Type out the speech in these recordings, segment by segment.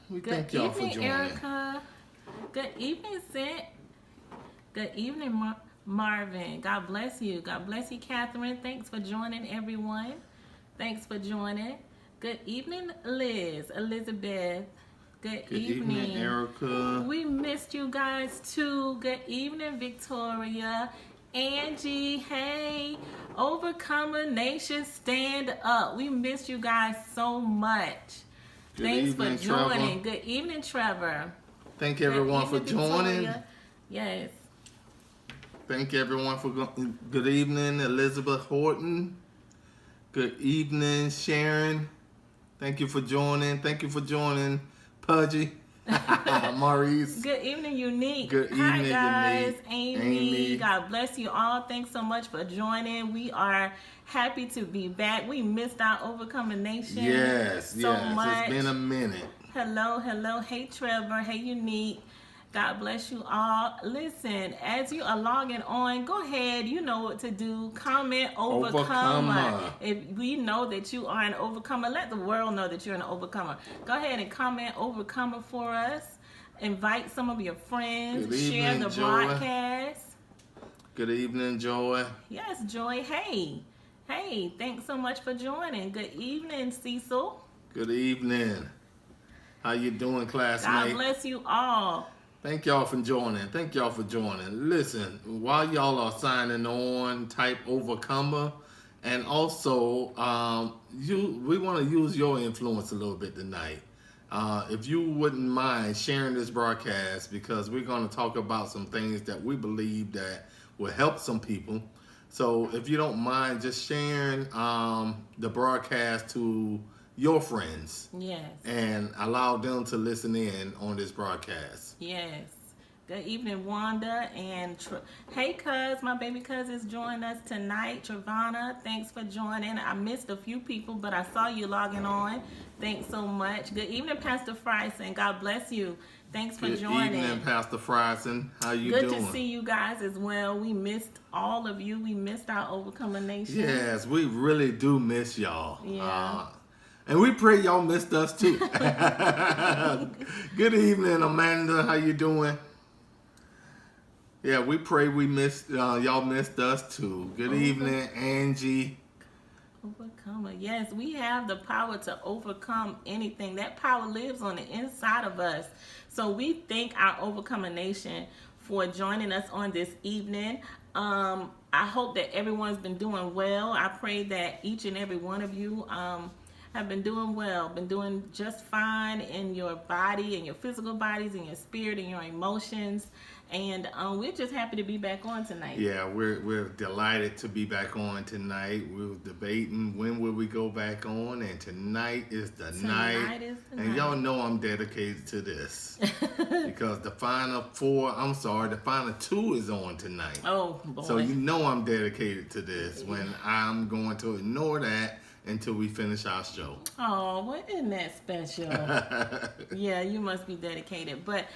We Good thank y'all for evening, joining. Erica. Good evening, Sint. Good evening, Marvin. God bless you. God bless you, Catherine. Thanks for joining, everyone. Thanks for joining. Good evening, Liz, Elizabeth. Good evening, Erica. We missed you guys too. Good evening, Victoria. Angie, hey. Overcomer Nation, stand up. We missed you guys so much. Thanks for joining. Good evening, Trevor. Thank everyone for joining. Victoria. Yes. Thank everyone for good evening, Elizabeth Horton. Good evening, Sharon. Thank you for joining. Thank you for joining, Pudgy. Maurice. Good evening, Unique. Good evening, hi, guys. Unique. Amy. God bless you all. Thanks so much for joining. We are happy to be back. We missed our Overcoming Nation. Yes, so much. It's been a minute. Hello. Hey, Trevor. Hey, Unique. God bless you all. Listen, as you are logging on, go ahead. You know what to do. Comment Overcomer. If we know that you are an overcomer, let the world know that you're an overcomer. Go ahead and comment Overcomer for us. Invite some of your friends. Share the broadcast. Good evening, Joy. Yes, Joy. Hey, thanks so much for joining. Good evening, Cecil. Good evening. How you doing, classmate? God bless you all. Thank y'all for joining. Listen, while y'all are signing on, type Overcomer. And also, we want to use your influence a little bit tonight. If you wouldn't mind sharing this broadcast, because we're going to talk about some things that we believe that will help some people. So if you don't mind just sharing the broadcast to your friends. Yes. And allow them to listen in on this broadcast. Yes. Good evening, Wanda. And hey, cuz, my baby cuz is joining us tonight. Travana, thanks for joining. I missed a few people, but I saw you logging on. Thanks so much. Good evening, Pastor Fryson. God bless you. Thanks for joining. Good evening, Pastor Fryson. How you doing? Good to see you guys as well. We missed all of you. We missed our Overcomer Nation. Yes, we really do miss y'all. Yeah. And we pray y'all missed us too. Good evening, Amanda. How you doing? Yeah, we pray we missed y'all missed us too. Good evening, Angie. Overcomer. Yes, we have the power to overcome anything. That power lives on the inside of us. So we thank our Overcomer Nation for joining us on this evening. I hope that everyone's been doing well. I pray that each and every one of you have been doing well, been doing just fine in your body, in your physical bodies, in your spirit, in your emotions. And we're just happy to be back on tonight. Yeah, we're delighted to be back on tonight. We were debating when will we go back on, and tonight is the night. And y'all know I'm dedicated to this because the final two is on tonight. Oh boy! So you know I'm dedicated to this. When I'm going to ignore that until we finish our show. Oh, well, isn't that special? Yeah, you must be dedicated. But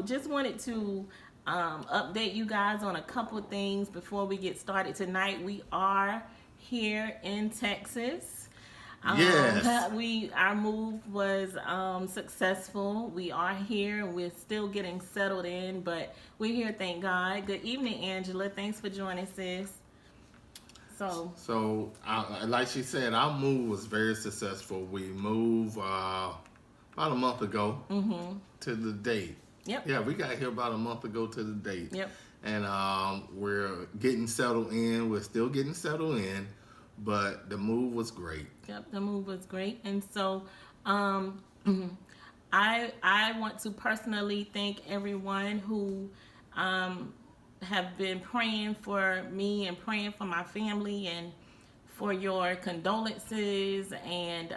just wanted to update you guys on a couple of things before we get started tonight. We are here in Texas. Yes. Our move was successful. We are here and we're still getting settled in, but we're here, thank God. Good evening, Angela. Thanks for joining, sis. So, like she said, our move was very successful. We moved about a month ago to the date. Yep. Yeah, we got here about a month ago to the date. Yep. And we're getting settled in. We're still getting settled in, but the move was great. Yep, the move was great. And so I want to personally thank everyone who have been praying for me and praying for my family, and for your condolences and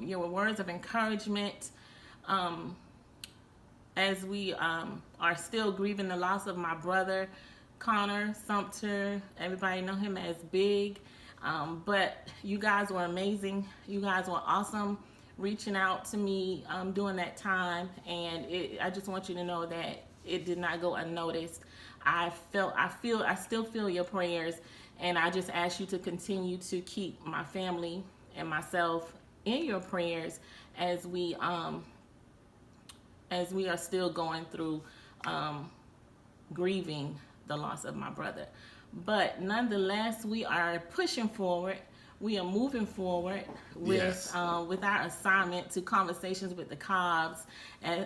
your words of encouragement as we are still grieving the loss of my brother Connor Sumter. Everybody know him as Big, but you guys were amazing. You guys were awesome reaching out to me during that time, and I just want you to know that it did not go unnoticed. I still feel your prayers, and I just ask you to continue to keep my family and myself in your prayers as we as we are still going through grieving the loss of my brother. But nonetheless, we are pushing forward. We are moving forward Yes. with our assignment to Conversations with the Cobbs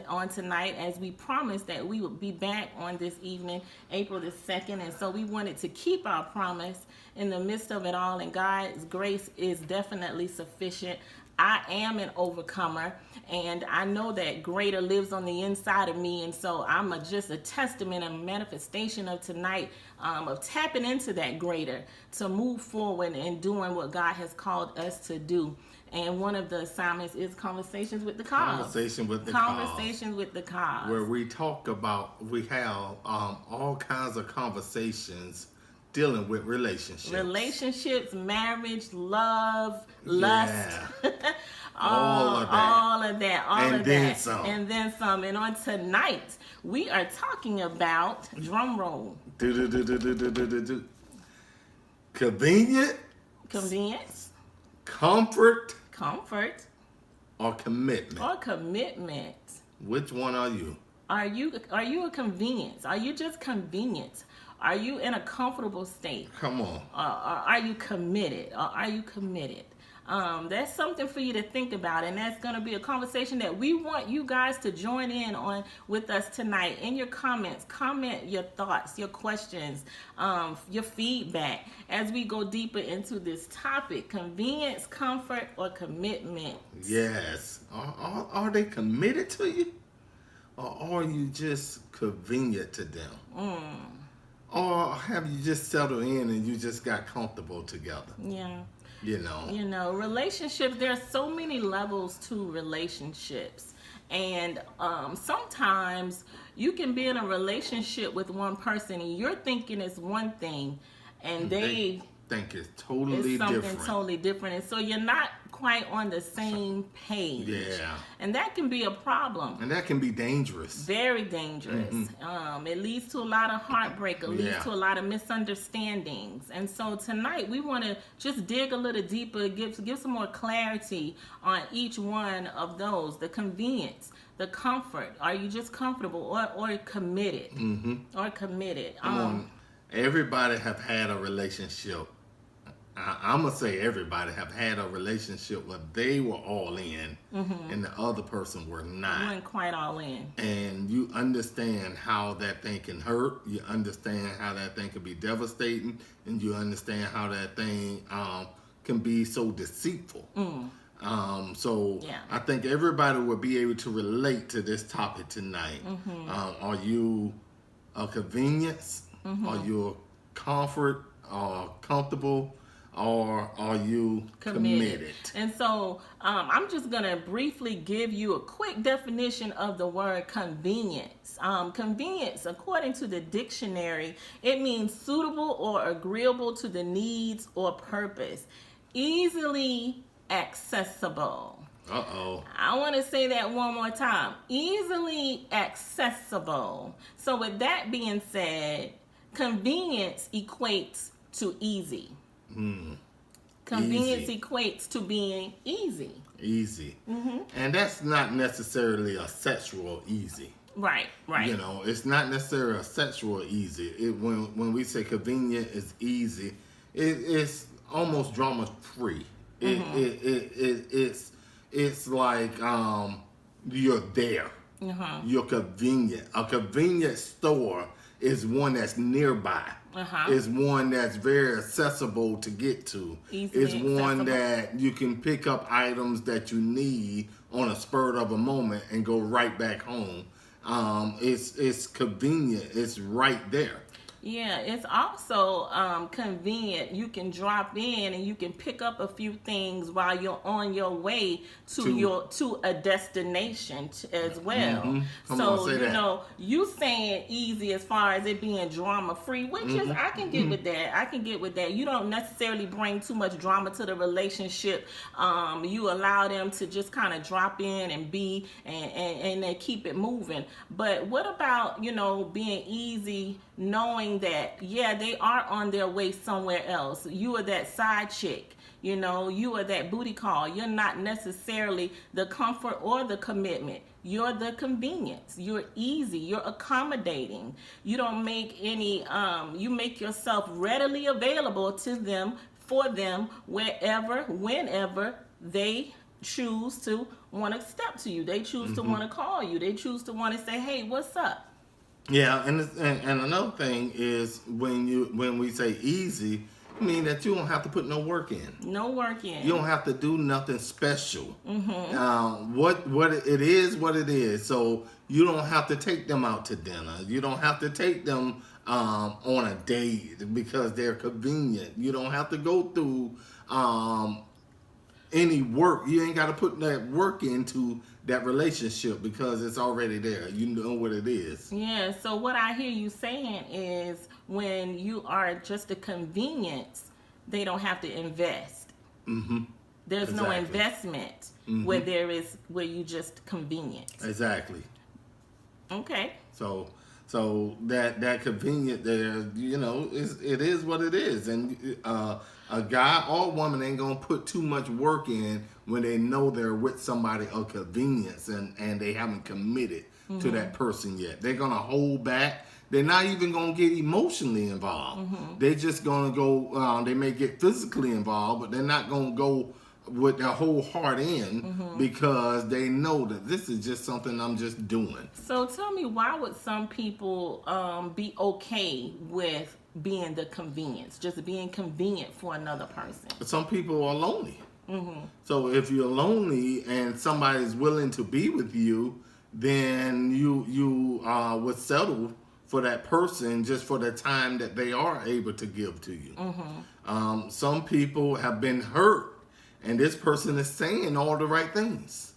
on tonight, as we promised that we would be back on this evening, April the 2nd. And so we wanted to keep our promise in the midst of it all, and God's grace is definitely sufficient. I am an overcomer, and I know that greater lives on the inside of me, and so I'm just a testament and manifestation of tonight, of tapping into that greater to move forward and doing what God has called us to do. And one of the assignments is Conversations with the Cobbs. Conversations with the Cobbs. Where we have all kinds of conversations dealing with relationships, marriage, love, lust, yeah. all of that, and then some. And on tonight, we are talking about, drum roll, convenience, comfort, or commitment. Which one are you? Are you a convenience? Are you just convenient? Are you in a comfortable state? Come on. Are you committed? That's something for you to think about, and that's going to be a conversation that we want you guys to join in on with us tonight. In your comments, comment your thoughts, your questions, your feedback as we go deeper into this topic: convenience, comfort, or commitment. Yes. Are they committed to you, or are you just convenient to them? Or have you just settled in and you just got comfortable together? Yeah. You know, relationships, there are so many levels to relationships. And sometimes you can be in a relationship with one person and you're thinking it's one thing, and they think it's totally different. Totally different. And so you're not quite on the same page. Yeah. And that can be a problem. And that can be dangerous. Very dangerous. It leads to a lot of heartbreak. It leads to a lot of misunderstandings. And so tonight we want to just dig a little deeper, give some more clarity on each one of those. The convenience, the comfort. Are you just comfortable or committed? Or committed. Come on. Everybody have had a relationship. I'm going to say everybody have had a relationship where they were all in and the other person were not. You weren't quite all in. And you understand how that thing can hurt. You understand how that thing can be devastating. And you understand how that thing can be so deceitful. I think everybody will be able to relate to this topic tonight. Are you a convenience? Are you a comfort or comfortable? Or are you committed? And so I'm just going to briefly give you a quick definition of the word convenience. Convenience, according to the dictionary, it means suitable or agreeable to the needs or purpose. Easily accessible. I want to say that one more time. Easily accessible. So with that being said, convenience equates to easy. Convenience equates to being easy. And that's not necessarily a sexual easy. Right. You know, it's not necessarily a sexual easy. When we say convenient is easy, it's almost drama free. It's like you're there. You're convenient. A convenient store is one that's nearby. Is one that's very accessible to get to. It's one that you can pick up items that you need on a spur of a moment and go right back home. It's convenient. It's right there. Yeah, it's also convenient. You can drop in and you can pick up a few things while you're on your way to a destination as well. So you know, you saying easy as far as it being drama free, which is I can get with that. You don't necessarily bring too much drama to the relationship. You allow them to just kind of drop in and be and then keep it moving. But what about, you know, being easy, knowing that they are on their way somewhere else? You are that side chick. You know, you are that booty call. You're not necessarily the comfort or the commitment. You're the convenience. You're easy. You're accommodating. You don't make any, you make yourself readily available to them, for them, wherever, whenever they choose to want to step to you. They choose to want to call you. They choose to want to say, hey, what's up? Yeah, and another thing is when we say easy, I mean that you don't have to put no work in. No work in. You don't have to do nothing special. What it is, what it is. So you don't have to take them out to dinner. You don't have to take them on a date because they're convenient. You don't have to go through any work. You ain't got to put that work into that relationship because it's already there. You know what it is. Yeah, so what I hear you saying is when you are just a convenience, they don't have to invest. There's no Exactly. investment where you just convenient. Exactly. Okay. So that convenient there, you know, it is what it is, and a guy or woman ain't gonna put too much work in when they know they're with somebody of convenience and they haven't committed to that person yet. They're gonna hold back. They're not even gonna get emotionally involved. They're just gonna go. They may get physically involved, but they're not gonna go with their whole heart in because they know that this is just something I'm just doing. So tell me, why would some people be okay with being the convenience, just being convenient for another person? Some people are lonely. So if you're lonely and somebody's willing to be with you, then you would settle for that person just for the time that they are able to give to you. Some people have been hurt, and this person is saying all the right things.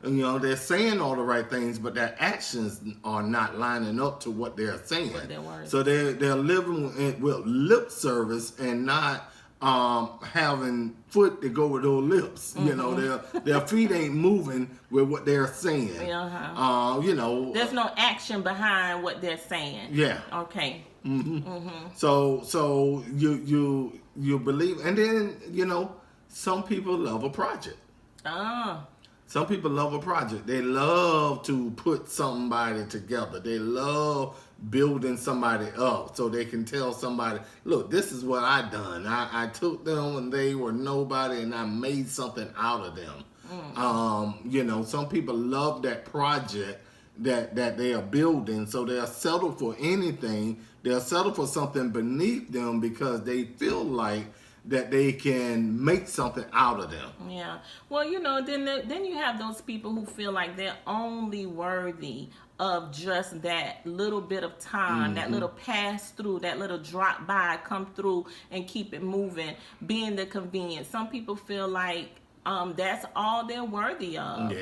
You know, they're saying all the right things, but their actions are not lining up to what they're saying. What their words. So they're living with lip service and not having foot to go with those lips. You know, their feet ain't moving with what they're saying. You know, there's no action behind what they're saying. Yeah. Okay. So you believe, and then you know, some people love a project. Some people love a project. They love to put somebody together. They love building somebody up so they can tell somebody, look, this is what I done. I took them when they were nobody and I made something out of them. You know, some people love that project that they are building, so they'll settle for anything. They'll settle for something beneath them because they feel like that they can make something out of them. Yeah. Well, you know, then you have those people who feel like they're only worthy of just that little bit of time, that little pass through, that little drop by, come through and keep it moving, being the convenience. Some people feel like that's all they're worthy of.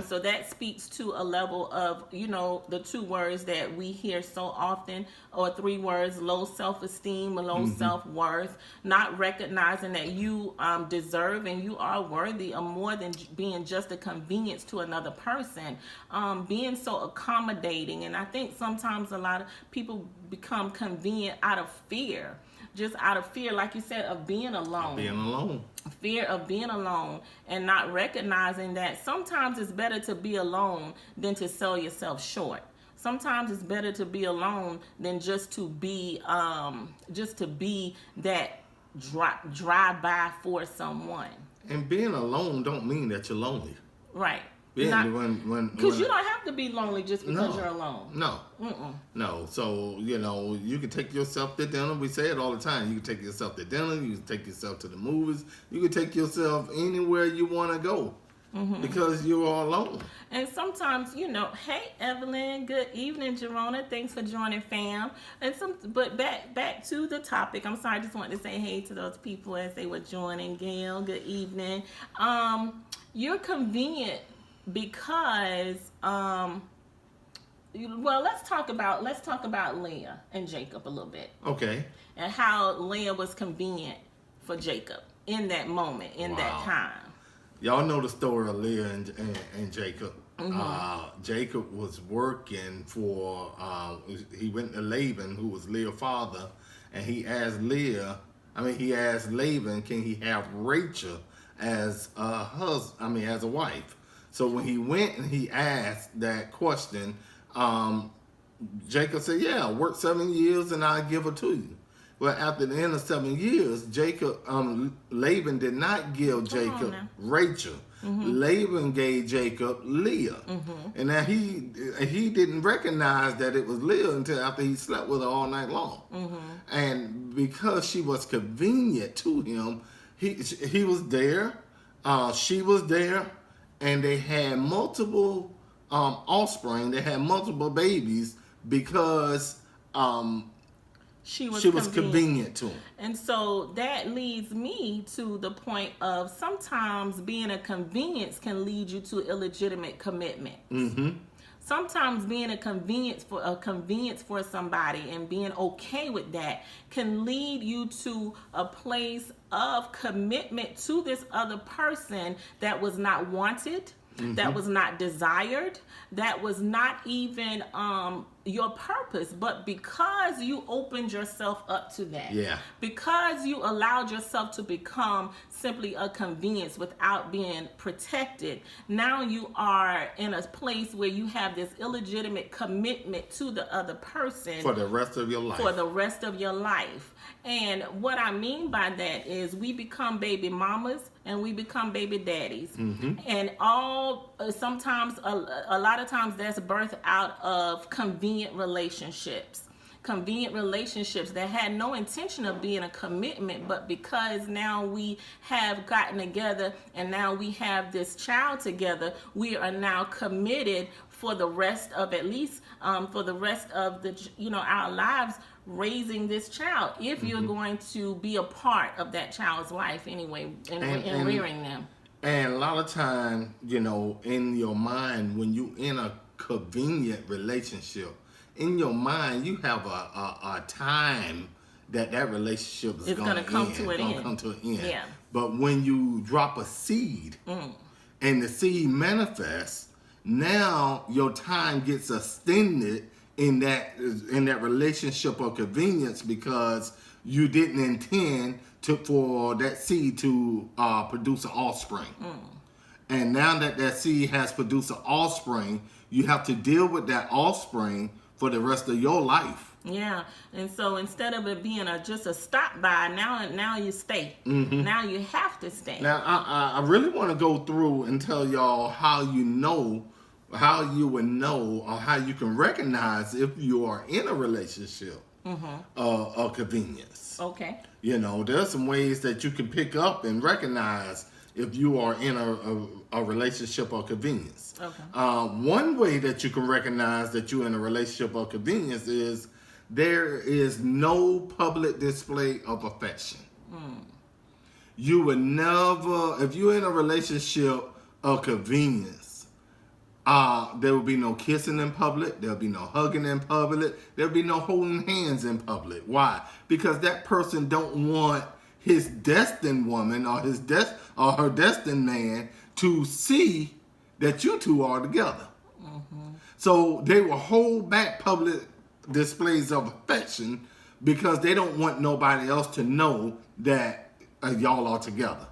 So that speaks to a level of, you know, the two words that we hear so often, or three words: low self-esteem, low self-worth, not recognizing that you deserve and you are worthy of more than being just a convenience to another person, being so accommodating. And I think sometimes a lot of people become convenient out of fear. Just out of fear, like you said, of being alone. Fear of being alone, and not recognizing that sometimes it's better to be alone than to sell yourself short. Sometimes it's better to be alone than just to be that drive by for someone. And being alone don't mean that you're lonely. Right. Yeah, Because you don't have to be lonely just because you're alone. No. So, you know, you can take yourself to dinner. We say it all the time. You can take yourself to dinner. You can take yourself to the movies. You can take yourself anywhere you want to go because you're all alone. And sometimes, you know, hey, Evelyn, good evening, Jerona. Thanks for joining, fam. But back to the topic. I'm sorry, I just wanted to say hey to those people as they were joining. Gail, good evening. You're convenient because well, let's talk about Leah and Jacob a little bit. Okay. And how Leah was convenient for Jacob in that moment, in that time. Y'all know the story of Leah and Jacob. Jacob was working for he went to Laban, who was Leah's father, and he asked Leah He asked Laban, can he have Rachel as a as a wife? So when he went and he asked that question, Jacob said, yeah, work 7 years and I'll give her to you. Well, after the end of 7 years, Laban did not give Jacob Rachel. Laban gave Jacob Leah. And now he didn't recognize that it was Leah until after he slept with her all night long. And because she was convenient to him, he was there, she was there, and they had multiple offspring. They had multiple babies because she was convenient to him. And so that leads me to the point of sometimes being a convenience can lead you to illegitimate commitment. Sometimes being a convenience for somebody and being okay with that can lead you to a place of commitment to this other person that was not wanted, that was not desired, that was not even your purpose, but because you opened yourself up to that, because you allowed yourself to become simply a convenience without being protected, now you are in a place where you have this illegitimate commitment to the other person for the rest of your life. And what I mean by that is we become baby mamas and we become baby daddies. And sometimes a lot of times that's birthed out of convenient relationships that had no intention of being a commitment, but because now we have gotten together and now we have this child together, we are now committed for the rest of our lives raising this child, if you're going to be a part of that child's life anyway, and rearing them. And a lot of time, in your mind, when you in a convenient relationship, in your mind you have a time that relationship is going to come to an end. Yeah. But when you drop a seed and the seed manifests, now your time gets extended in that relationship of convenience because you didn't intend for that seed to produce an offspring. And now that seed has produced an offspring, you have to deal with that offspring for the rest of your life. Yeah, and so instead of it being just a stop by, now you stay. Now you have to stay. Now I really want to go through and tell y'all how you would know or how you can recognize if you are in a relationship of convenience. Okay. There's some ways that you can pick up and recognize if you are in a relationship of convenience. Okay. One way that you can recognize that you're in a relationship of convenience is there is no public display of affection. You would never, if you're in a relationship of convenience, there will be no kissing in public. There'll be no hugging in public. There'll be no holding hands in public. Why? Because that person don't want his destined woman or her destined man to see that you two are together. So they will hold back public displays of affection because they don't want nobody else to know that y'all are together.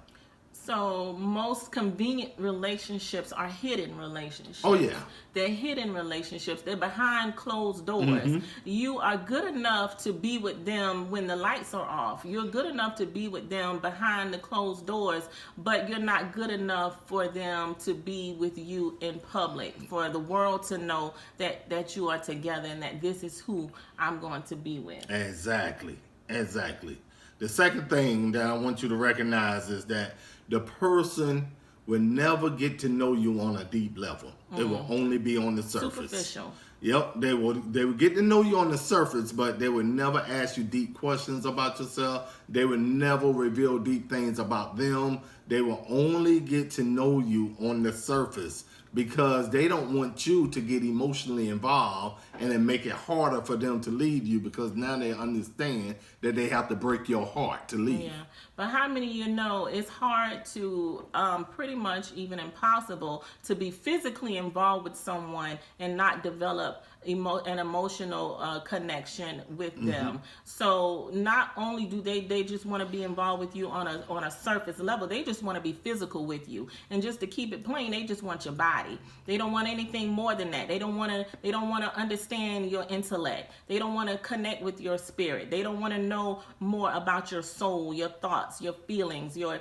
So most convenient relationships are hidden relationships. Oh, yeah. They're hidden relationships. They're behind closed doors. You are good enough to be with them when the lights are off. You're good enough to be with them behind the closed doors, but you're not good enough for them to be with you in public, for the world to know that you are together and that this is who I'm going to be with. Exactly. The second thing that I want you to recognize is that the person will never get to know you on a deep level. They will only be on the surface. Superficial. Yep, they will get to know you on the surface, but they will never ask you deep questions about yourself. They will never reveal deep things about them. They will only get to know you on the surface because they don't want you to get emotionally involved and then make it harder for them to leave you, because now they understand that they have to break your heart to leave. Yeah, but how many of you know it's hard to, pretty much even impossible, to be physically involved with someone and not develop an emotional connection with them. So not only do they just want to be involved with you on a surface level, they just want to be physical with you. And just to keep it plain, they just want your body. They don't want anything more than that. They don't want to understand your intellect. They don't want to connect with your spirit. They don't want to know more about your soul, your thoughts, your feelings, your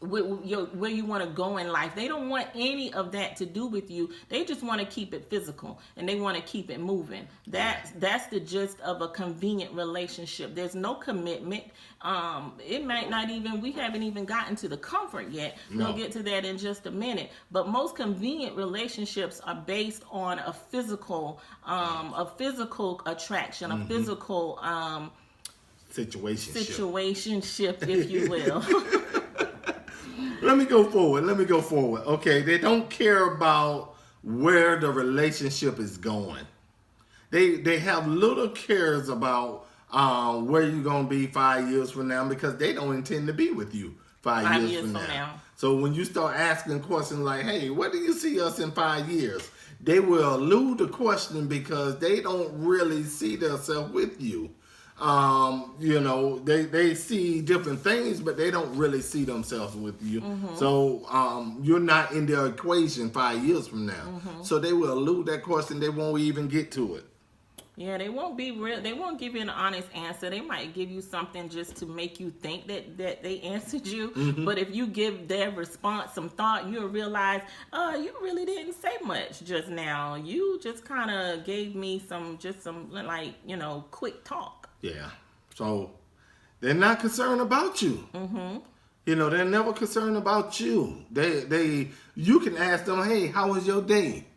where you want to go in life. They don't want any of that to do with you. They just want to keep it physical, and they want to keep it moving. That's the gist of a convenient relationship. There's no commitment. It might not even, we haven't even gotten to the comfort yet. No. We'll get to that in just a minute. But most convenient relationships are based on a physical attraction, a physical situationship, if you will. Let me go forward. Okay, they don't care about where the relationship is going. They have little cares about where you're going to be 5 years from now, because they don't intend to be with you five years from now. So when you start asking questions like, hey, where do you see us in 5 years? They will elude the question because they don't really see themselves with you. They see different things, but they don't really see themselves with you. So you're not in their equation 5 years from now. So they will elude that question. They won't even get to it. Yeah, they won't be real. They won't give you an honest answer. They might give you something just to make you think that they answered you. But if you give their response some thought, you'll realize, you really didn't say much just now. You just kind of gave me some quick talk. Yeah. So they're not concerned about you. They're never concerned about you. You can ask them, hey, how was your day?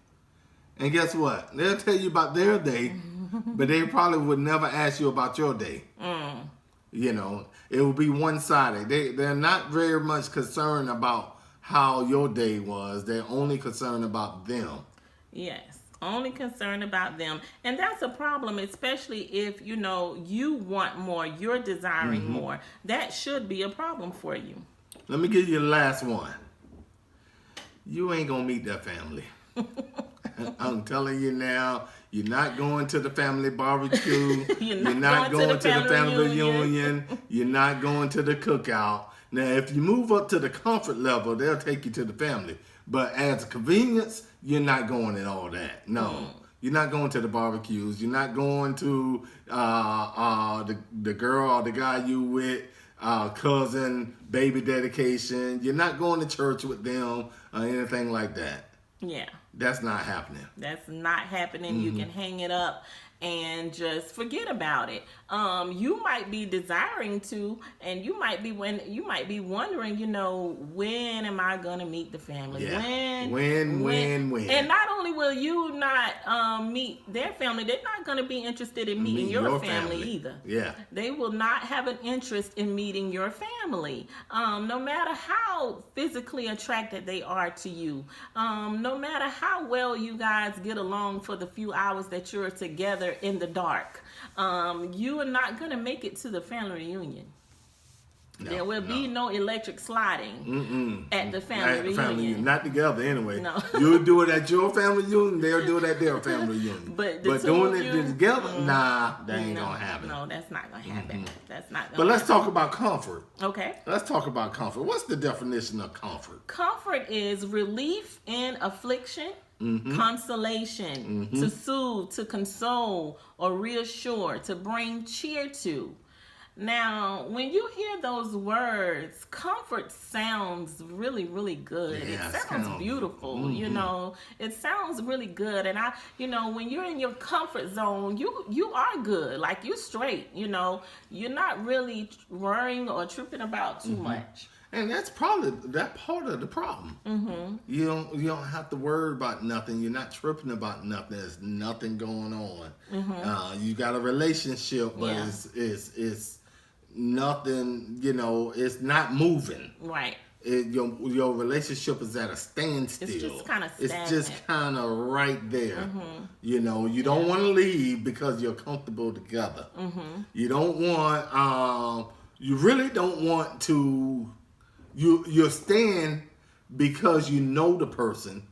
And guess what? They'll tell you about their day, but they probably would never ask you about your day. It will be one-sided. They're not very much concerned about how your day was. They're only concerned about them. Yes. Only concerned about them. And that's a problem, especially if, you want more, you're desiring more. That should be a problem for you. Let me give you the last one. You ain't going to meet that family. I'm telling you now, you're not going to the family barbecue. You're not going to the family reunion. You're not going to the cookout. Now, if you move up to the comfort level, they'll take you to the family. But as a convenience, you're not going to all that. No. You're not going to the barbecues. You're not going to the girl or the guy you with, cousin, baby dedication. You're not going to church with them or anything like that. Yeah. That's not happening. That's not happening. You can hang it up and just forget about it. You might be desiring to, and you might be wondering, when am I gonna meet the family? Yeah. When? And not only will you not meet their family, they're not gonna be interested in meeting your family either. Yeah. They will not have an interest in meeting your family. No matter how physically attracted they are to you, no matter how well you guys get along for the few hours that you're together in the dark, you are not going to make it to the family reunion. No, there will be no electric sliding at the family reunion. Not together anyway. No. You'll do it at your family reunion, they'll do it at their family reunion. But doing it together, nah, that ain't going to happen. No, that's not going to happen. That's not going to happen. But let's talk about comfort. Okay. Let's talk about comfort. What's the definition of comfort? Comfort is relief in affliction, consolation, to soothe, to console, or reassure, to bring cheer to. Now, when you hear those words, comfort sounds really, really good. Yeah, it sounds beautiful, It sounds really good. And when you're in your comfort zone, you are good. Like, you're straight, You're not really worrying or tripping about too much. And that's probably part of the problem. You don't have to worry about nothing. You're not tripping about nothing. There's nothing going on. You got a relationship, but it's nothing. It's not moving. Right. your relationship is at a standstill. It's just kind of It's stagnant. just kind of right there. You know, you don't want to leave because you're comfortable together. You don't want. You really don't want to. You're staying because you know the person,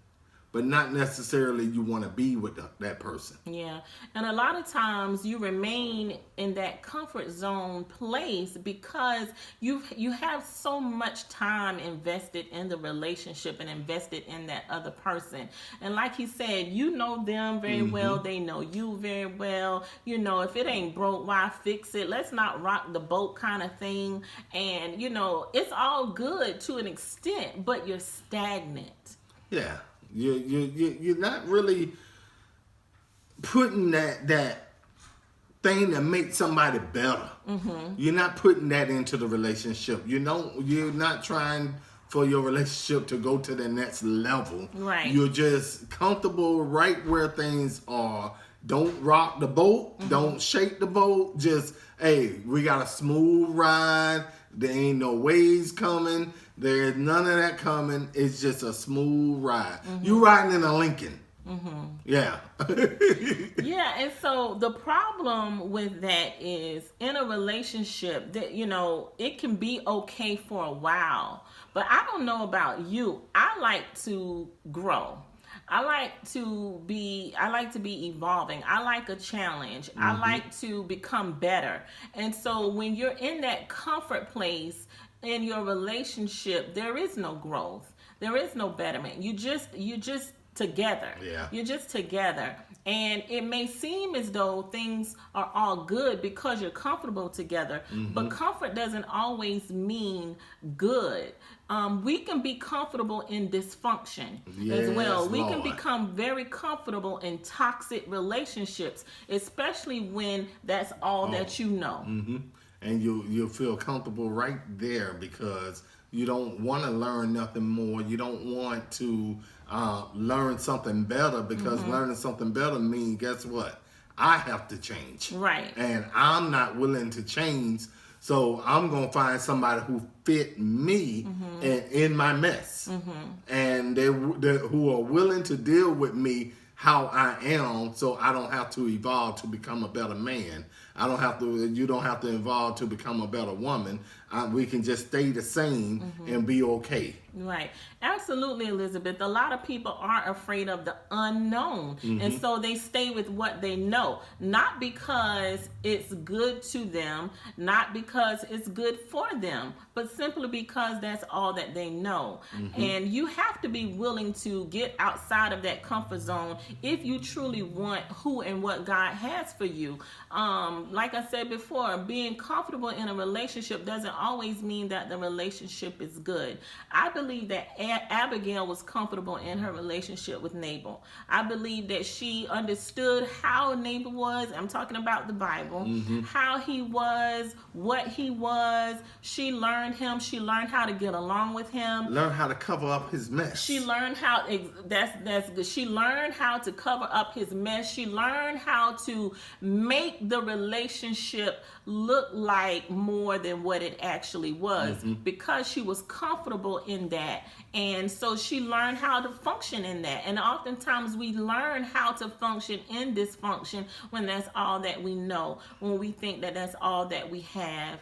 but not necessarily you want to be with that person. Yeah. And a lot of times you remain in that comfort zone place because you have so much time invested in the relationship and invested in that other person. And like he said, you know them very well. They know you very well. You know, if it ain't broke, why fix it? Let's not rock the boat kind of thing. And, you know, it's all good to an extent, but you're stagnant. Yeah. You're not really putting that thing that makes somebody better. You're not putting that into the relationship. You're not trying for your relationship to go to the next level. Right. You're just comfortable right where things are. Don't rock the boat. Don't shake the boat. Just, hey, we got a smooth ride. There ain't no waves coming. There's none of that coming. It's just a smooth ride. You riding in a Lincoln. Yeah. Yeah, and so the problem with that is in a relationship that, you know, it can be okay for a while. But I don't know about you. I like to grow. I like to be evolving. I like a challenge. I like to become better. And so when you're in that comfort place in your relationship, there is no growth. There is no betterment. You just together. Yeah. You're just together. And it may seem as though things are all good because you're comfortable together, but comfort doesn't always mean good. We can be comfortable in dysfunction as well. Yes, We can Lord. become very comfortable in toxic relationships, especially when that's all that you know. And you'll feel comfortable right there because you don't want to learn nothing more. You don't want to learn something better because learning something better means, guess what? I have to change. Right. And I'm not willing to change. So I'm going to find somebody who fit me in my mess. And they who are willing to deal with me how I am, so I don't have to evolve to become a better man. You don't have to evolve to become a better woman. We can just stay the same and be okay. Right. Absolutely, Elizabeth. A lot of people are afraid of the unknown. And so they stay with what they know. Not because it's good to them, not because it's good for them, but simply because that's all that they know. And you have to be willing to get outside of that comfort zone if you truly want who and what God has for you. Like I said before, being comfortable in a relationship doesn't always mean that the relationship is good. I believe that Abigail was comfortable in her relationship with Nabal. I believe that she understood how Nabal was. I'm talking about the Bible. How he was, what he was. She learned him. She learned how to get along with him. Learn how to cover up his mess. She learned how. That's good. She learned how to cover up his mess. She learned how to make the relationship look like more than what it actually was because she was comfortable in that. And so she learned how to function in that. And oftentimes we learn how to function in dysfunction when that's all that we know, when we think that that's all that we have,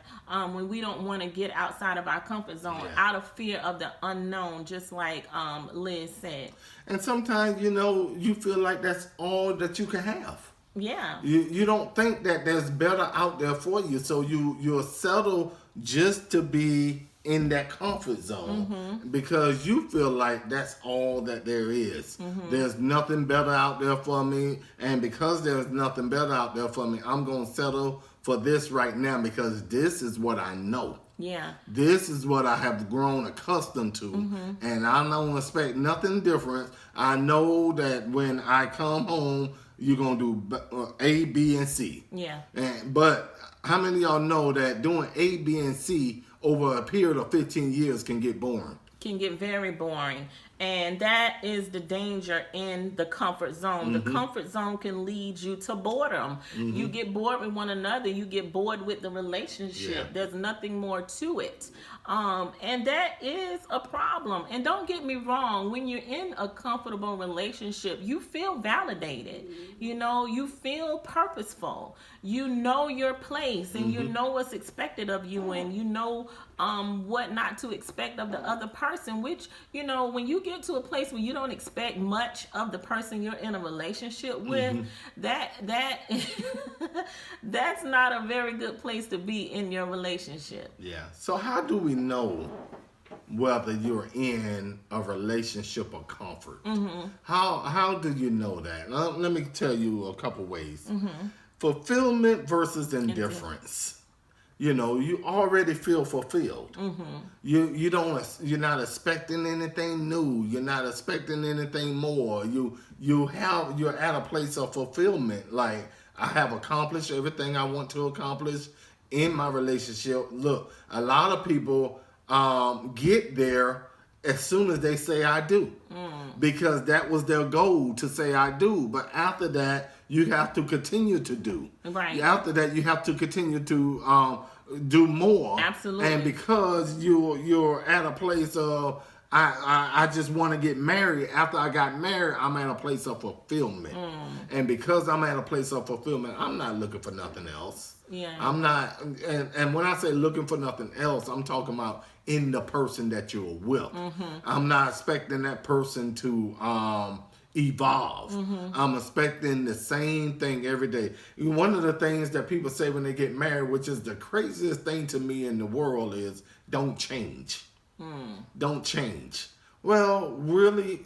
when we don't want to get outside of our comfort zone, out of fear of the unknown, just like Liz said. And sometimes, you feel like that's all that you can have. Yeah. You don't think that there's better out there for you, so you'll settle just to be in that comfort zone because you feel like that's all that there is. There's nothing better out there for me, and because there's nothing better out there for me, I'm going to settle for this right now because this is what I know. Yeah. This is what I have grown accustomed to, and I don't expect nothing different. I know that when I come home, you're going to do A, B, and C. Yeah. But how many of y'all know that doing A, B, and C over a period of 15 years can get boring? Can get very boring. And that is the danger in the comfort zone. The comfort zone can lead you to boredom. You get bored with one another. You get bored with the relationship. Yeah. There's nothing more to it. And that is a problem. And don't get me wrong, when you're in a comfortable relationship, you feel validated. You know, you feel purposeful. You know your place, and you know what's expected of you, and you know what not to expect of the other person, which, you know, when you get to a place where you don't expect much of the person you're in a relationship with, that's not a very good place to be in your relationship. Yeah. So how do we know whether you're in a relationship of comfort? How do you know that? Let me tell you a couple ways. Fulfillment versus indifference. You know, you already feel fulfilled. You're not expecting anything new. You're not expecting anything more. You're at a place of fulfillment. Like, I have accomplished everything I want to accomplish in my relationship. Look, a lot of people get there as soon as they say I do, because that was their goal, to say I do. But after that, you have to continue to do. Right. After that, you have to continue to do more. Absolutely. And because you're at a place of I just want to get married. After I got married, I'm at a place of fulfillment. And because I'm at a place of fulfillment, I'm not looking for nothing else. Yeah. I'm not, and when I say looking for nothing else, I'm talking about in the person that you're with. I'm not expecting that person to evolve. I'm expecting the same thing every day. One of the things that people say when they get married, which is the craziest thing to me in the world, is don't change. Don't change. Well, really,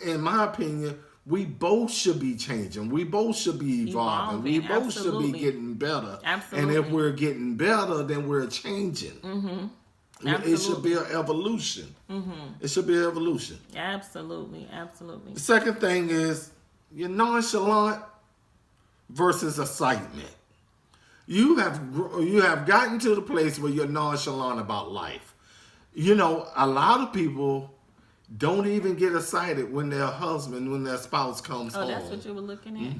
in my opinion, we both should be changing. We both should be evolving. We both should be getting better. Absolutely. And if we're getting better, then we're changing. It should be an evolution. It should be an evolution. Absolutely. Absolutely. The second thing is you're nonchalant versus excitement. You have gotten to the place where you're nonchalant about life. You know, a lot of people don't even get excited when their spouse comes home. Oh, that's what you were looking at?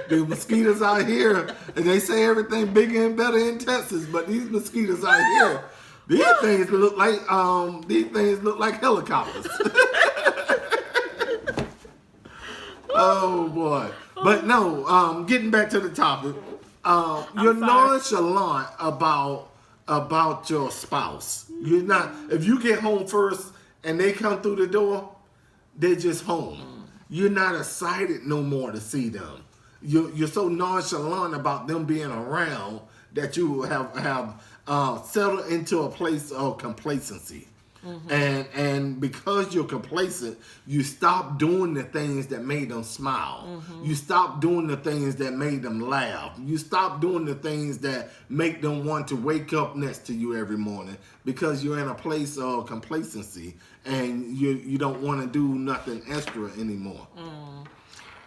The mosquitoes out here, and they say everything bigger and better in Texas, but these mosquitoes out here, these things look like helicopters. Oh boy. But no, getting back to the topic, you're nonchalant about your spouse. You're not, if you get home first and they come through the door, they're just home. You're not excited no more to see them. You're so nonchalant about them being around that you have settled into a place of complacency. And because you're complacent, you stop doing the things that made them smile. You stop doing the things that made them laugh. You stop doing the things that make them want to wake up next to you every morning, because you're in a place of complacency and you don't want to do nothing extra anymore.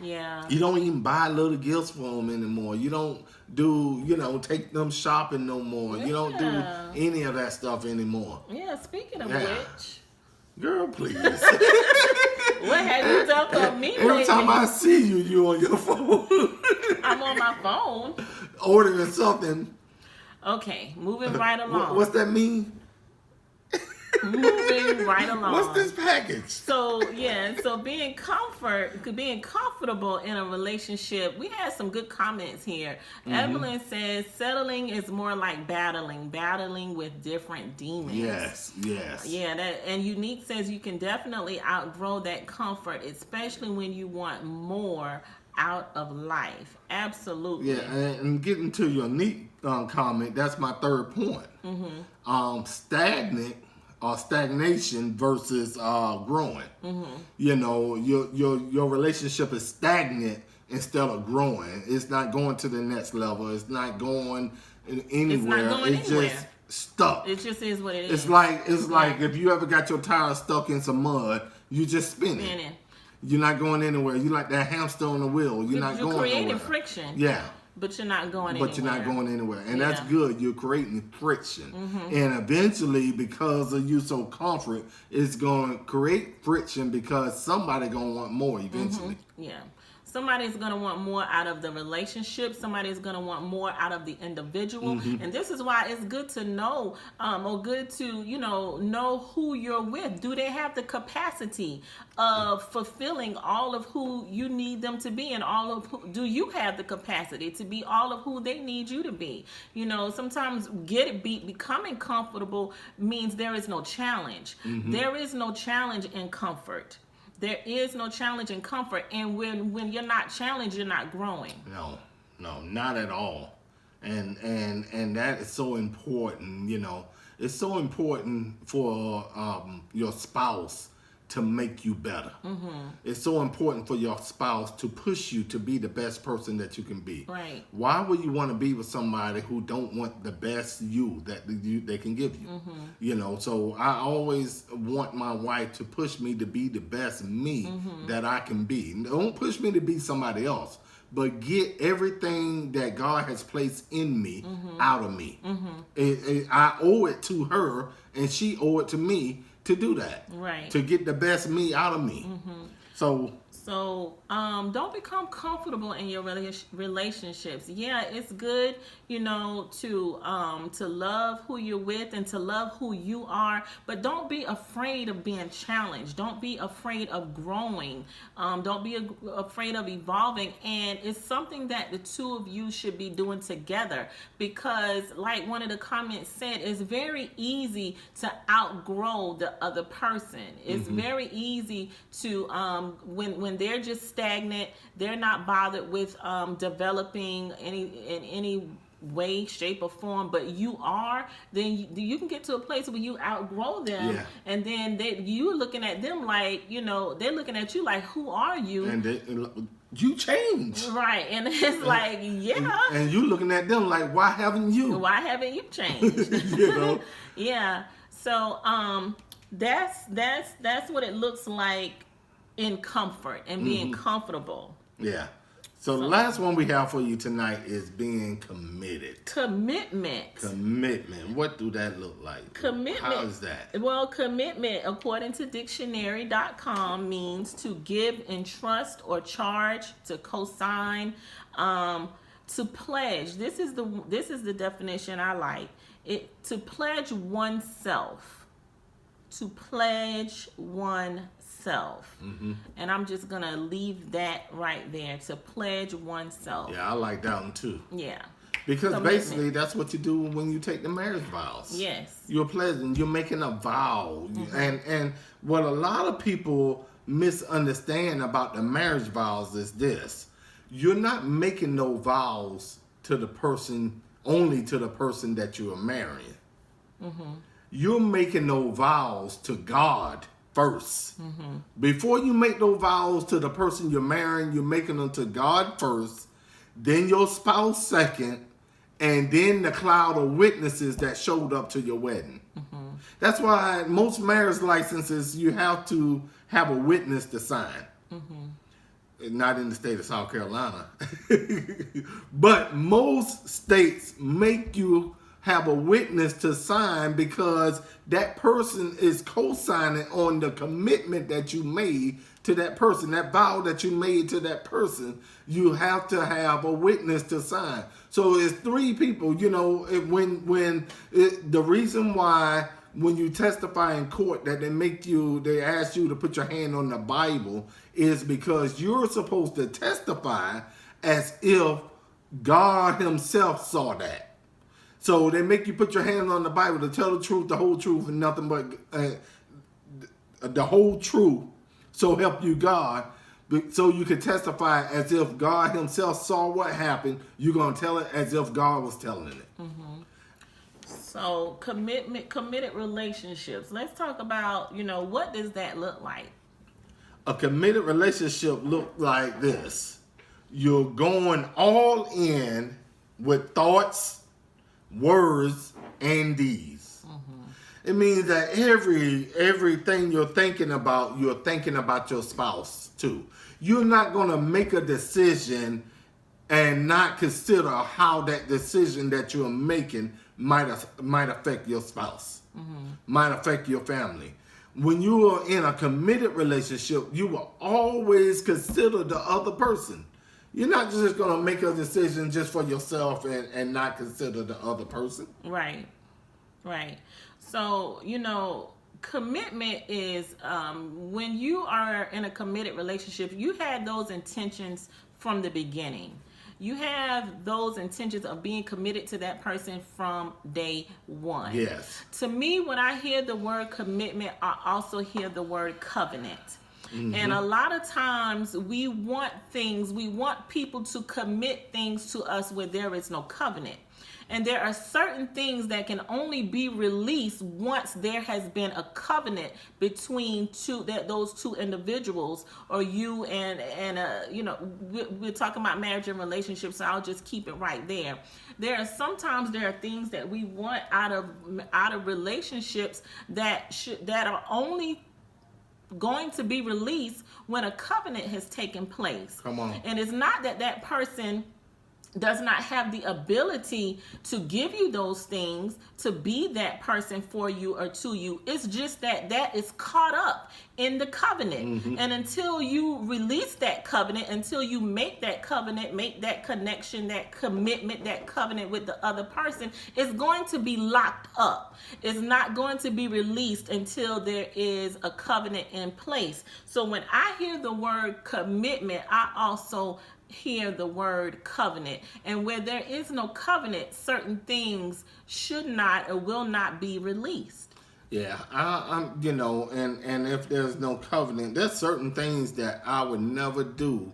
Yeah. You don't even buy little gifts for them anymore. You don't take them shopping no more. You don't do any of that stuff anymore. Yeah, speaking of which. Girl, please. What have you done for me lately? Every time I see you, you on your phone. I'm on my phone. Ordering something. Okay, moving right along. What's that mean? Moving right along. What's this package? So being comfortable in a relationship. We had some good comments here. Evelyn says settling is more like battling with different demons. Yes. Yeah, and Unique says you can definitely outgrow that comfort, especially when you want more out of life. Absolutely. Yeah, and getting to your neat comment, that's my third point. Stagnation versus growing. You know, your relationship is stagnant instead of growing. It's not going to the next level. It's not going anywhere. It's just stuck. It just is what it is. It's like if you ever got your tires stuck in some mud, you just spinning. You're not going anywhere. You like that hamster on the wheel. You're not going creating nowhere. friction. Yeah. But you're not going but you're not going anywhere. And that's Yeah. good. You're creating friction. And eventually, because of you so confident, it's going to create friction because somebody going to want more eventually. Yeah. Somebody's going to want more out of the relationship. Somebody's going to want more out of the individual. And this is why it's good to know, or good to, know who you're with. Do they have the capacity of fulfilling all of who you need them to be, and do you have the capacity to be all of who they need you to be? Sometimes becoming comfortable means there is no challenge. There is no challenge in comfort. There is no challenge in comfort, and when you're not challenged, you're not growing. No, not at all. And that is so important. It's so important for your spouse to make you better. It's so important for your spouse to push you to be the best person that you can be. Right. Why would you want to be with somebody who don't want the best you that they can give you? So I always want my wife to push me to be the best me that I can be. Don't push me to be somebody else, but get everything that God has placed in me out of me. I owe it to her, and she owe it to me to do that. Right. To get the best me out of me. So don't become comfortable in your relationships. Yeah, it's good, to love who you're with and to love who you are, but don't be afraid of being challenged. Don't be afraid of growing. Don't be afraid of evolving. And it's something that the two of you should be doing together, because like one of the comments said, it's very easy to outgrow the other person. It's very easy to when they're just stagnant, they're not bothered with developing in any way, shape, or form, but you are, then you can get to a place where you outgrow them. Yeah. And then you're looking at them like, they're looking at you like, who are you? And you changed. Right. And it's like, yeah. And you looking at them like, why haven't you? Why haven't you changed? Yeah. So that's what it looks like in comfort and being comfortable. Yeah. So the last one we have for you tonight is being committed. Commitment. What do that look like? Commitment. How is that? Well, commitment, according to dictionary.com, means to give in trust or charge, to co-sign, to pledge. This is the definition I like. To pledge oneself. To pledge oneself. And I'm just gonna leave that right there, to pledge oneself. Yeah, I like that one too. Yeah. Because basically that's what you do when you take the marriage vows. Yes. You're pledging, you're making a vow. And what a lot of people misunderstand about the marriage vows is this. You're not making no vows to the person, only to the person that you are marrying. You're making no vows to God first. Before you make those vows to the person you're marrying, you're making them to God first, then your spouse second, and then the cloud of witnesses that showed up to your wedding. That's why most marriage licenses, you have to have a witness to sign. Not in the state of South Carolina. But most states make you have a witness to sign, because that person is co-signing on the commitment that you made to that person, that vow that you made to that person. You have to have a witness to sign. So it's three people. The reason why when you testify in court that they ask you to put your hand on the Bible is because you're supposed to testify as if God himself saw that. So they make you put your hand on the Bible to tell the truth, the whole truth, and nothing but the whole truth. So help you God. So you can testify as if God himself saw what happened. You're going to tell it as if God was telling it. So committed relationships. Let's talk about, what does that look like? A committed relationship look like this. You're going all in with thoughts, words, and deeds. It means that everything you're thinking about your spouse too. You're not going to make a decision and not consider how that decision that you're making might affect your spouse, might affect your family. When you are in a committed relationship, you will always consider the other person. You're not just going to make a decision just for yourself and not consider the other person. Right. Right. So, commitment is when you are in a committed relationship, you had those intentions from the beginning. You have those intentions of being committed to that person from day one. Yes. To me, when I hear the word commitment, I also hear the word covenant. And a lot of times we want people to commit things to us where there is no covenant. And there are certain things that can only be released once there has been a covenant between those two individuals, or you and we're talking about marriage and relationships, so I'll just keep it right there. There are things that we want out of relationships that are only going to be released when a covenant has taken place. Come on. And it's not that person does not have the ability to give you those things, to be that person for you or to you. It's just that is caught up in the covenant. And until you release that covenant, until you make that covenant, make that connection, that commitment, that covenant with the other person, it's going to be locked up. It's not going to be released until there is a covenant in place. So when I hear the word commitment, I also hear the word covenant. And where there is no covenant, certain things should not or will not be released. Yeah, I'm and if there's no covenant, there's certain things that I would never do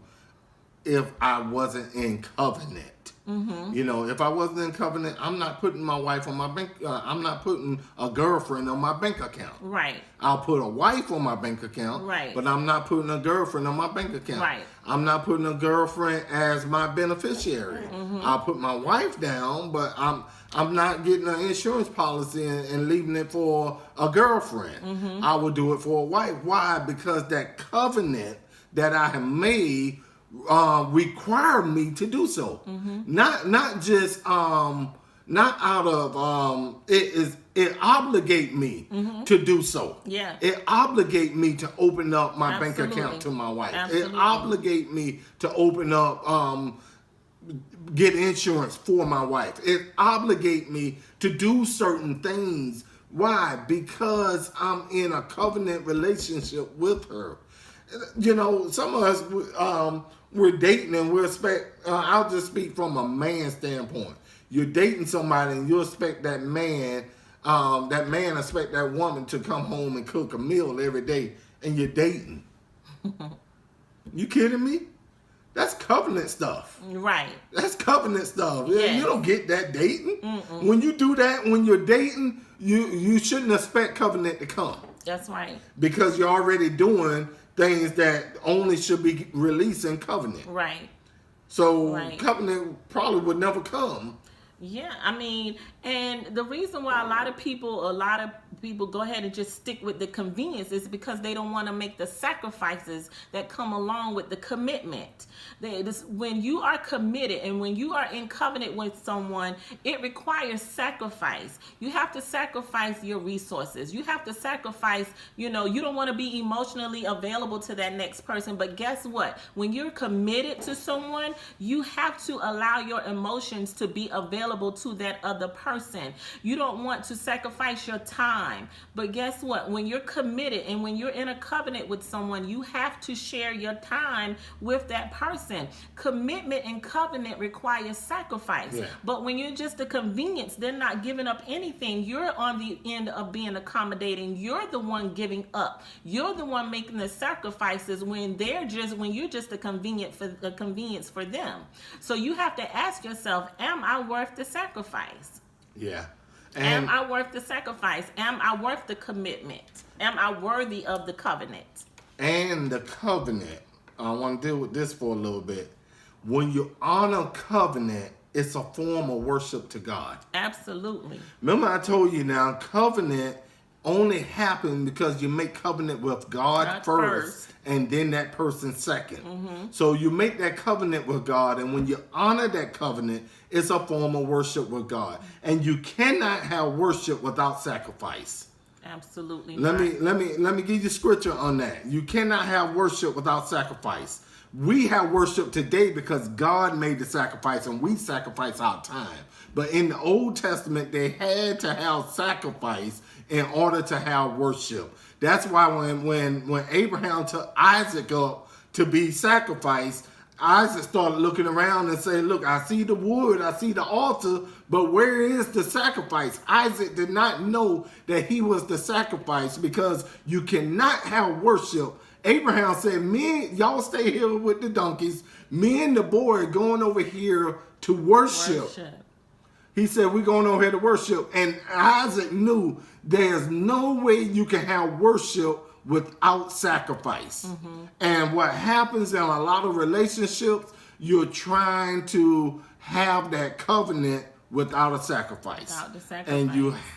if I wasn't in covenant. If I wasn't in covenant, I'm not putting my wife on my bank. I'm not putting a girlfriend on my bank account. Right. I'll put a wife on my bank account. Right. But I'm not putting a girlfriend on my bank account. Right. I'm not putting a girlfriend as my beneficiary. I'll put my wife down, but I'm not getting an insurance policy and leaving it for a girlfriend. I will do it for a wife. Why? Because that covenant that I have made require me to do so. Not just not out of it obligate me to do so. Yeah. It obligate me to open up my Absolutely. bank account to my wife. Absolutely. It obligate me to open up get insurance for my wife. It obligate me to do certain things. Why? Because I'm in a covenant relationship with her. Some of us we're dating and we expect, I'll just speak from a man standpoint. You're dating somebody and you expect that man expect that woman to come home and cook a meal every day, and you're dating. You kidding me? That's covenant stuff. Right. That's covenant stuff. Yes. You don't get that dating. When you do that, when you're dating, you shouldn't expect covenant to come. That's right. Because you're already doing things that only should be released in covenant. Right. So Right. covenant probably would never come. Yeah, and the reason why a lot of people go ahead and just stick with the convenience is because they don't want to make the sacrifices that come along with the commitment. When you are committed and when you are in covenant with someone, it requires sacrifice. You have to sacrifice your resources. You have to sacrifice, you don't want to be emotionally available to that next person. But guess what? When you're committed to someone, you have to allow your emotions to be available to that other person. You don't want to sacrifice your time. But guess what? When you're committed and when you're in a covenant with someone, you have to share your time with that person. Commitment and covenant requires sacrifice. Yeah. But when you're just a convenience, they're not giving up anything. You're on the end of being accommodating. You're the one giving up. You're the one making the sacrifices when you're just a convenience for them. So you have to ask yourself, am I worth the sacrifice? Yeah. Am I worth the sacrifice? Am I worth the commitment? Am I worthy of the covenant? And the covenant, I want to deal with this for a little bit. When you honor covenant, it's a form of worship to God. Absolutely. Remember I told you now, covenant only happen because you make covenant with God God first, first. and then that person 2nd. So you make that covenant with God, and when you honor that covenant, it's a form of worship with God. And you cannot have worship without sacrifice. Absolutely. Let me give you scripture on that. You cannot have worship without sacrifice. We have worship today because God made the sacrifice and we sacrifice our time. But in the Old Testament, they had to have sacrifice in order to have worship. That's why when Abraham took Isaac up to be sacrificed, Isaac started looking around and saying, look, I see the wood, I see the altar, but where is the sacrifice? Isaac did not know that he was the sacrifice, because you cannot have worship. Abraham said, y'all stay here with the donkeys. Me and the boy are going over here to worship. He said, we're going over here to worship. And Isaac knew there's no way you can have worship without sacrifice. And what happens in a lot of relationships, you're trying to have that covenant without a sacrifice. Without the sacrifice.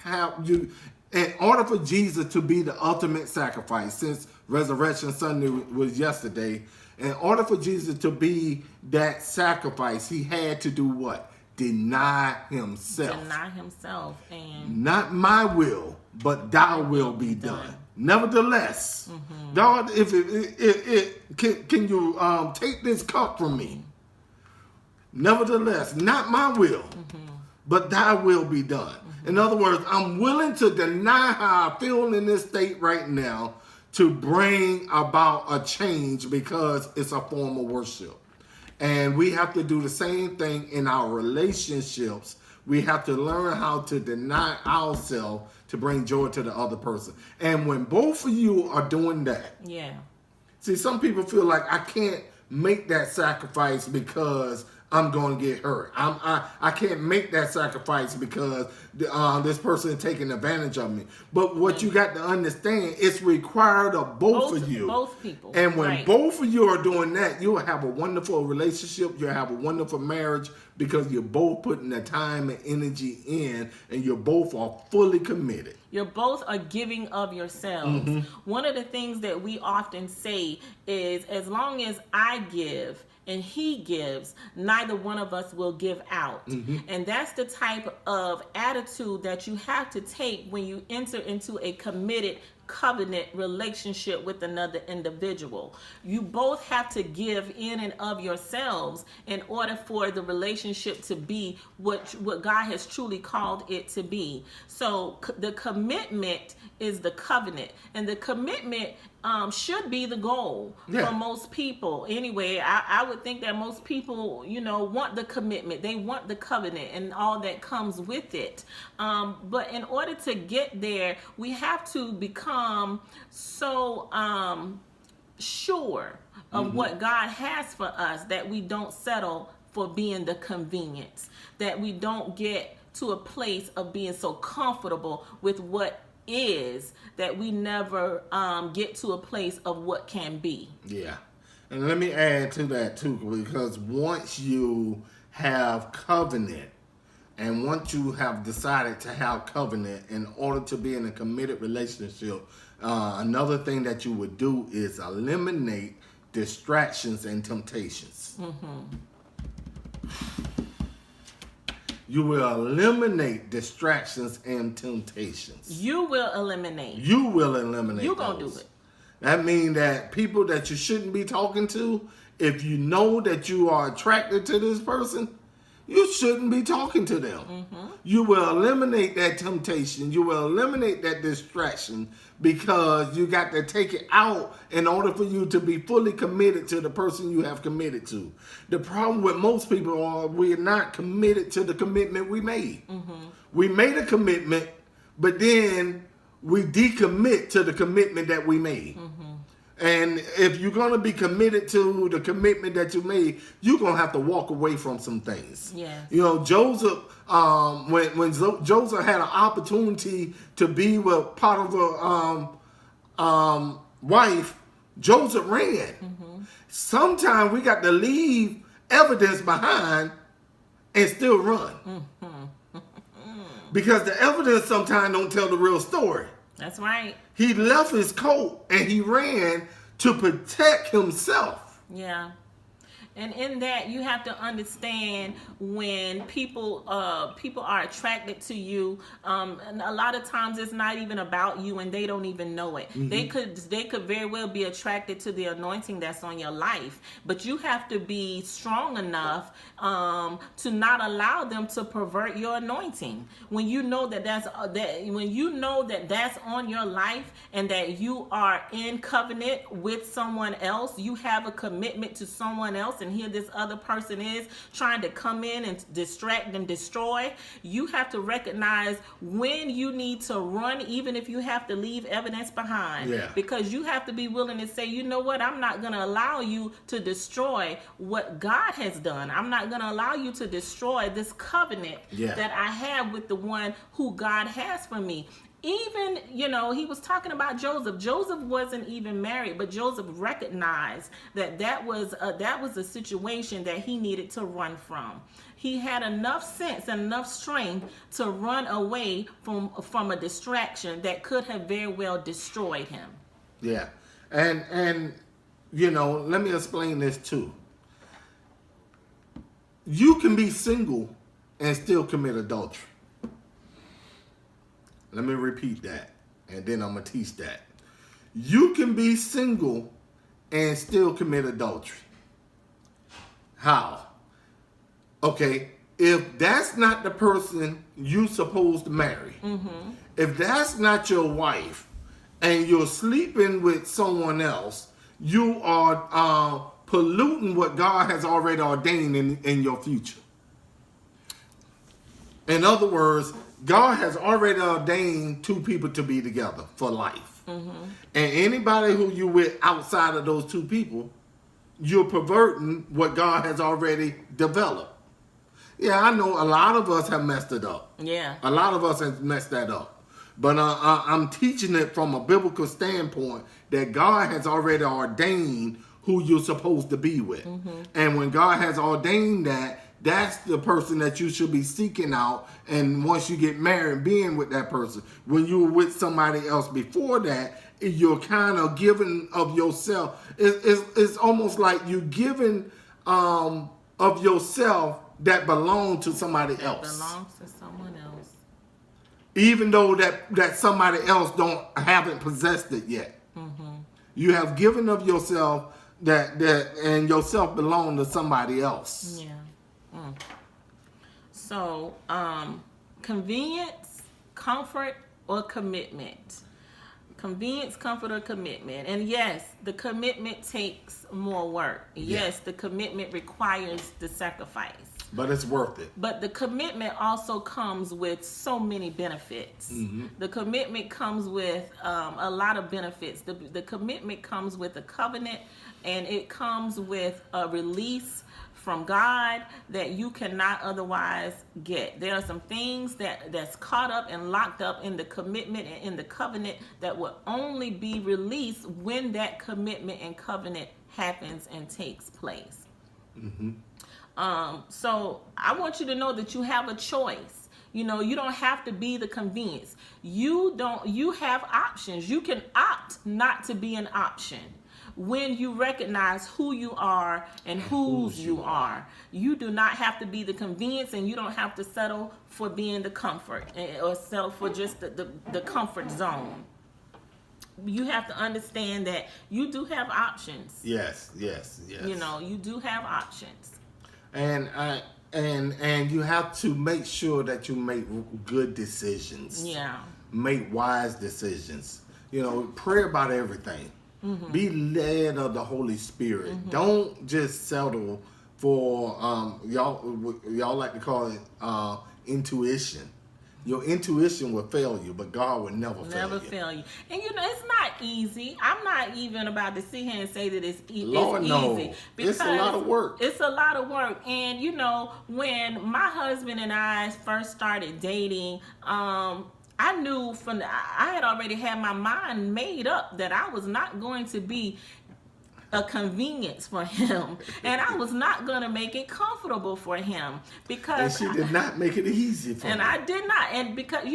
And in order for Jesus to be the ultimate sacrifice, since Resurrection Sunday was yesterday, in order for Jesus to be that sacrifice, he had to do what? Deny himself. Deny himself. And not my will, but thy will be done. Nevertheless, God, can you take this cup from me? Nevertheless, not my will, but thy will be done. In other words, I'm willing to deny how I feel in this state right now to bring about a change, because it's a form of worship. And we have to do the same thing in our relationships. We have to learn how to deny ourselves to bring joy to the other person. And when both of you are doing that, see, some people feel like I can't make that sacrifice because I'm going to get hurt. I can't make that sacrifice because this person is taking advantage of me. But what you got to understand, it's required of both of you. Both people. And when both of you are doing that, you'll have a wonderful relationship. You'll have a wonderful marriage, because you're both putting the time and energy in, and you both are fully committed. You both are giving of yourselves. One of the things that we often say is, as long as I give and he gives, neither one of us will give out. And that's the type of attitude that you have to take when you enter into a committed covenant relationship with another individual. You both have to give in and of yourselves in order for the relationship to be what God has truly called it to be. So the commitment is the covenant, and the commitment should be the goal for most people. Anyway, I would think that most people, want the commitment. They want the covenant and all that comes with it. But in order to get there, we have to become so sure of what God has for us that we don't settle for being the convenience, that we don't get to a place of being so comfortable with what is, that we never get to a place of what can be. Yeah. And let me add to that too, because once you have covenant, and once you have decided to have covenant, in order to be in a committed relationship, another thing that you would do is eliminate distractions and temptations. You will eliminate distractions and temptations. You will eliminate. You will eliminate. You're going to do it. That means that people that you shouldn't be talking to, if you know that you are attracted to this person, you shouldn't be talking to them. You will eliminate that temptation. You will eliminate that distraction, because you got to take it out in order for you to be fully committed to the person you have committed to. The problem with most people are we're not committed to the commitment we made. We made a commitment, but then we decommit to the commitment that we made. And if you're going to be committed to the commitment that you made, you're going to have to walk away from some things. Joseph, when Joseph had an opportunity to be with Potiphar's wife, Joseph ran. Sometimes we got to leave evidence behind and still run. Because the evidence sometimes don't tell the real story. That's right. He left his coat and he ran to protect himself. Yeah. And in that, you have to understand when people are attracted to you. And a lot of times, it's not even about you, and they don't even know it. Mm-hmm. They could very well be attracted to the anointing that's on your life, but you have to be strong enough to not allow them to pervert your anointing. When you know that's on your life, and that you are in covenant with someone else, you have a commitment to someone else. And here this other person is trying to come in and distract and destroy. You have to recognize when you need to run, even if you have to leave evidence behind. Yeah. Because you have to be willing to say, you know what, I'm not going to allow you to destroy what God has done. I'm not going to allow you to destroy this covenant that I have with the one who God has for me. Even, he was talking about Joseph. Joseph wasn't even married, but Joseph recognized that was a situation that he needed to run from. He had enough sense and enough strength to run away from a distraction that could have very well destroyed him. Yeah. And let me explain this too. You can be single and still commit adultery. Let me repeat that, and then I'm going to teach that. You can be single and still commit adultery. How? Okay, if that's not the person you're supposed to marry, if that's not your wife, and you're sleeping with someone else, you are polluting what God has already ordained in your future. In other words, God has already ordained two people to be together for life. And anybody who you with outside of those two people, you're perverting what God has already developed. Yeah, I know a lot of us have messed it up. Yeah. A lot of us have messed that up. But I'm teaching it from a biblical standpoint that God has already ordained who you're supposed to be with. And when God has ordained that, that's the person that you should be seeking out. And once you get married, being with that person. When you were with somebody else before that, you're kind of giving of yourself. It's almost like you're giving of yourself that belong to somebody else. Belongs to someone else. Even though that somebody else haven't possessed it yet. You have given of yourself that and yourself belong to somebody else. Yeah. So, convenience, comfort, or commitment. Convenience, comfort, or commitment. And yes, the commitment takes more work. Yes, the commitment requires the sacrifice. But it's worth it. But the commitment also comes with so many benefits. The commitment comes with a lot of benefits. The commitment comes with a covenant, and it comes with a release from God that you cannot otherwise get. There are some things that's caught up and locked up in the commitment and in the covenant that will only be released when that commitment and covenant happens and takes place. So I want you to know that you have a choice. You don't have to be the convenience. You have options. You can opt not to be an option. When you recognize who you are and whose you are, you do not have to be the convenience, and you don't have to settle for being the comfort or settle for just the comfort zone. You have to understand that you do have options. Yes. You do have options. And you have to make sure that you make good decisions. Yeah. Make wise decisions. Pray about everything. Be led of the Holy Spirit. Don't just settle for y'all like to call it intuition. Your intuition will fail you, but God will never fail you. And it's not easy. I'm not even about to sit here and say that it's Lord, no. easy. It's a lot of work. It's a lot of work. And when my husband and I first started dating, I knew I had already had my mind made up that I was not going to be a convenience for him, and I was not going to make it comfortable for him, because and she did not make it easy for him. And I did not, and because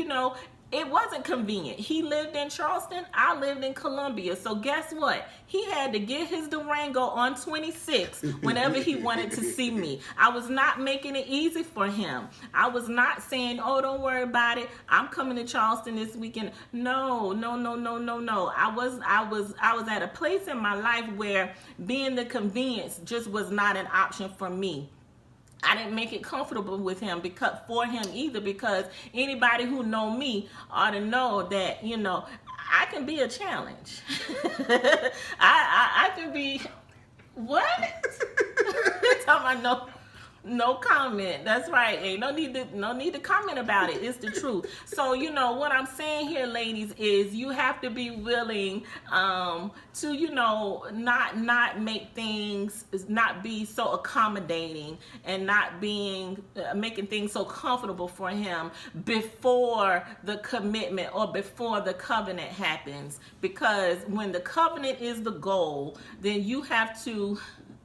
it wasn't convenient. He lived in Charleston, I lived in Columbia. So guess what? He had to get his Durango on 26 whenever he wanted to see me. I was not making it easy for him. I was not saying, oh, don't worry about it, I'm coming to Charleston this weekend. No. I was at a place in my life where being the convenience just was not an option for me. I didn't make it comfortable with him for him either, because anybody who know me ought to know that, I can be a challenge. I can be, what? Talking about no comment. That's right. Ain't no need to comment about it. It's the truth. So what I'm saying here, ladies, is you have to be willing to not make things, not be so accommodating, and not making things so comfortable for him before the commitment or before the covenant happens. Because when the covenant is the goal, then you have to.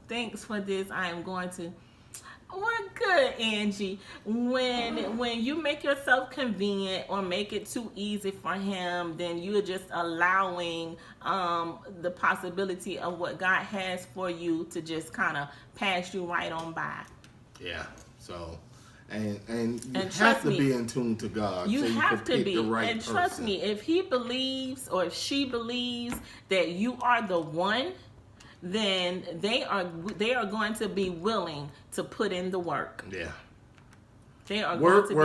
Thanks for this. I am going to. We're good, Angie. When you make yourself convenient or make it too easy for him, then you're just allowing the possibility of what God has for you to just kind of pass you right on by. Yeah. So, and you have to be in tune to God. You so you have to be. The right and trust person. me, if he believes or if she believes that you are the one, then they are going to be willing to put in the work. Yeah. They are work. They're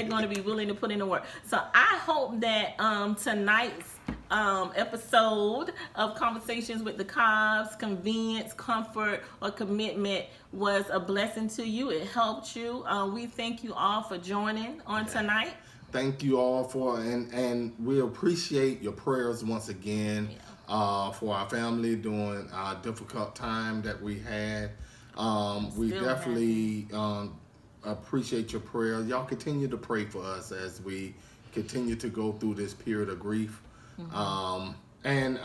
going to be willing to put in the work. So I hope that tonight's episode of Conversations with the Cobbs, convenience, comfort, or commitment was a blessing to you. It helped you. We thank you all for joining on tonight. Thank you all and we appreciate your prayers once again for our family during our difficult time that we had. We definitely appreciate your prayers. Y'all continue to pray for us as we continue to go through this period of grief. Mm-hmm. And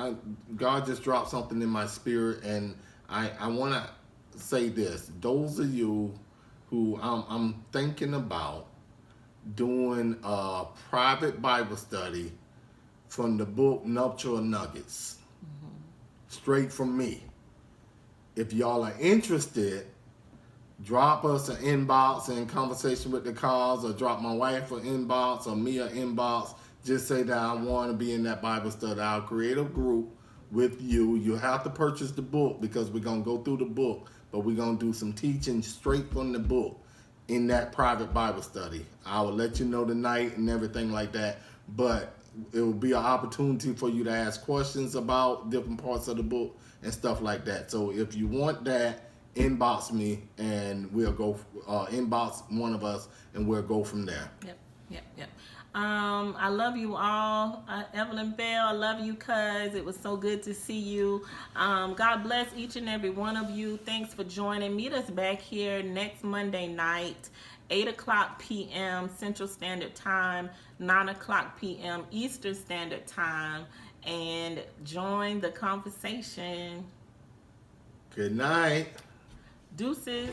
God just dropped something in my spirit, and I want to say this. Those of you who I'm thinking about doing a private Bible study from the book Nuptial Nuggets, straight from me. If y'all are interested, drop us an inbox in Conversation with the Cobbs, or drop my wife an inbox or me an inbox. Just say that I want to be in that Bible study. I'll create a group with you. You have to purchase the book because we're going to go through the book, but we're going to do some teaching straight from the book in that private Bible study. I will let you know the night and everything like that, but it will be an opportunity for you to ask questions about different parts of the book and stuff like that. So if you want that, inbox me and we'll go, inbox one of us and we'll go from there. Yep. I love you all. Evelyn Bell, I love you, cuz. It was so good to see you. God bless each and every one of you. Thanks for joining. Meet us back here next Monday night, 8:00 p.m. Central Standard Time, 9:00 p.m. Eastern Standard Time, and join the conversation. Good night. Deuces.